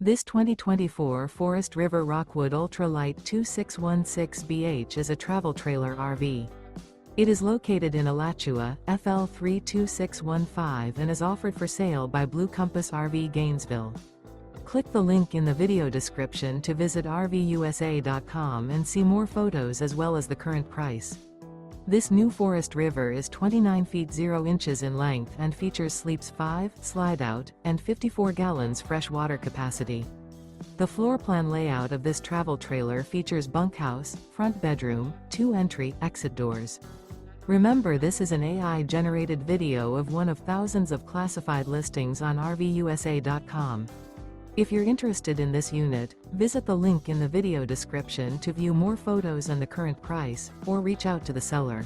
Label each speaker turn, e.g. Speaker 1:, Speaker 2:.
Speaker 1: This 2024 Forest River Rockwood Ultralight 2616BH is a travel trailer RV. It is located in Alachua, FL 32615 and is offered for sale by Blue Compass RV Gainesville. Click the link in the video description to visit RVUSA.com and see more photos as well as the current price. This new Forest River is 29 feet 0 inches in length and features sleeps 5, Slideout, and 54 gallons fresh water capacity. The floor plan layout of this travel trailer features bunkhouse, front bedroom, 2 entry/exit doors. Remember, this is an AI-generated video of one of thousands of classified listings on RVUSA.com. If you're interested in this unit, visit the link in the video description to view more photos and the current price, or reach out to the seller.